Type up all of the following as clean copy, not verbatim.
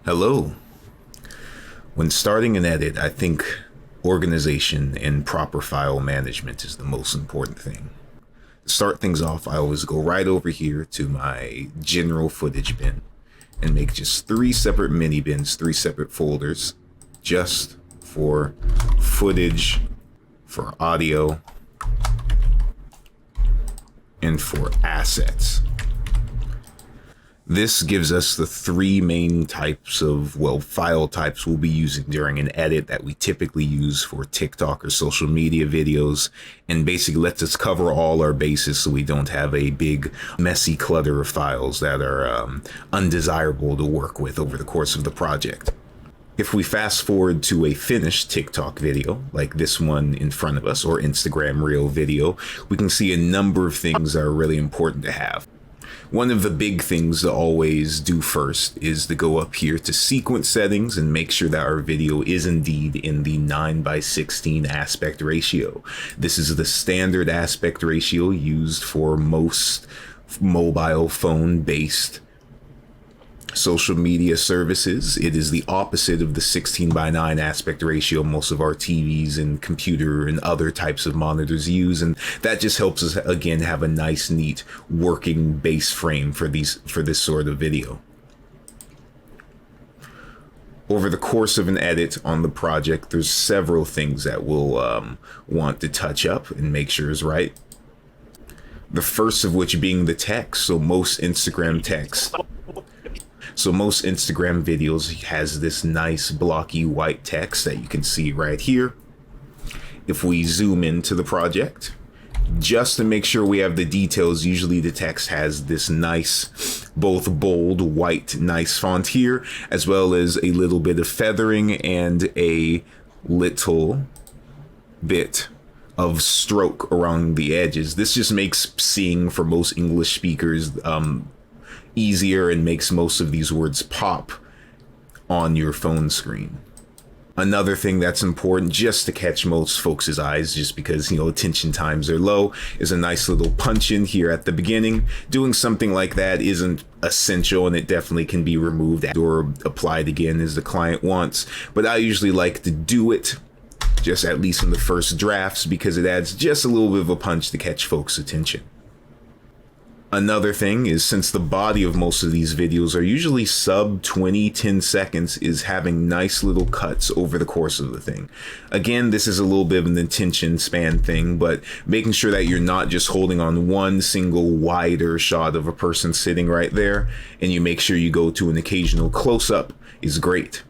Hello. When starting an edit, I think organization and proper file management is the most important thing. To start things off, I always go right over here to my general footage bin and make just three separate mini bins, three separate folders, just for footage, for audio, and for assets. This gives us the three main types of, file types we'll be using during an edit that we typically use for TikTok or social media videos, and basically lets us cover all our bases so we don't have a big, messy clutter of files that are undesirable to work with over the course of the project. If we fast forward to a finished TikTok video, like this one in front of us, or Instagram Reel video, we can see a number of things that are really important to have. One of the big things to always do first is to go up here to sequence settings and make sure that our video is indeed in the 9:16 aspect ratio. This is the standard aspect ratio used for most mobile phone based social media services. It is the opposite of the 16:9 aspect ratio most of our TVs and computer and other types of monitors use, and that just helps us again have a nice, neat working base frame for this sort of video. Over the course of an edit on the project, there's several things that we'll want to touch up and make sure is right. The first of which being the text. Most Instagram videos has this nice blocky white text that you can see right here. If we zoom into the project, just to make sure we have the details, usually the text has this nice, both bold, white, nice font here, as well as a little bit of feathering and a little bit of stroke around the edges. This just makes seeing for most English speakers easier and makes most of these words pop on your phone screen. Another thing that's important just to catch most folks' eyes, just because, attention times are low, is a nice little punch in here at the beginning. Doing something like that isn't essential, and it definitely can be removed or applied again as the client wants. But I usually like to do it just at least in the first drafts because it adds just a little bit of a punch to catch folks' attention. Another thing is, since the body of most of these videos are usually sub 10 seconds, is having nice little cuts over the course of the thing. Again, this is a little bit of an attention span thing, but making sure that you're not just holding on one single wider shot of a person sitting right there, and you make sure you go to an occasional close-up is great.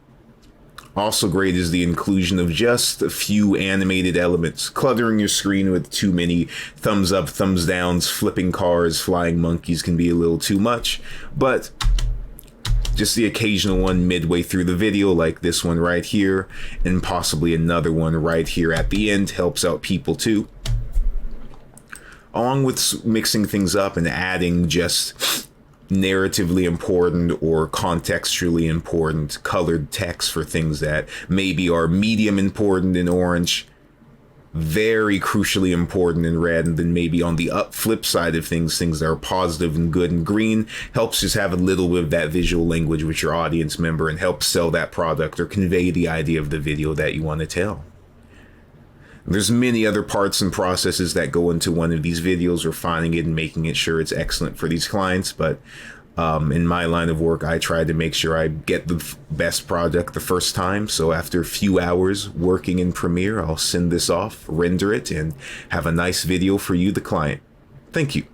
Also great is the inclusion of just a few animated elements. Cluttering your screen with too many thumbs up, thumbs downs, flipping cars, flying monkeys can be a little too much, but just the occasional one midway through the video, like this one right here, and possibly another one right here at the end, helps out people too. Along with mixing things up and adding just narratively important or contextually important colored text for things that maybe are medium important in orange, very crucially important in red, and then maybe on the flip side of things that are positive and good in green, helps just have a little bit of that visual language with your audience member and help sell that product or convey the idea of the video that you want to tell. There's many other parts and processes that go into one of these videos, refining it and making sure it's excellent for these clients. But in my line of work, I try to make sure I get the best product the first time. So after a few hours working in Premiere, I'll send this off, render it, and have a nice video for you, the client. Thank you.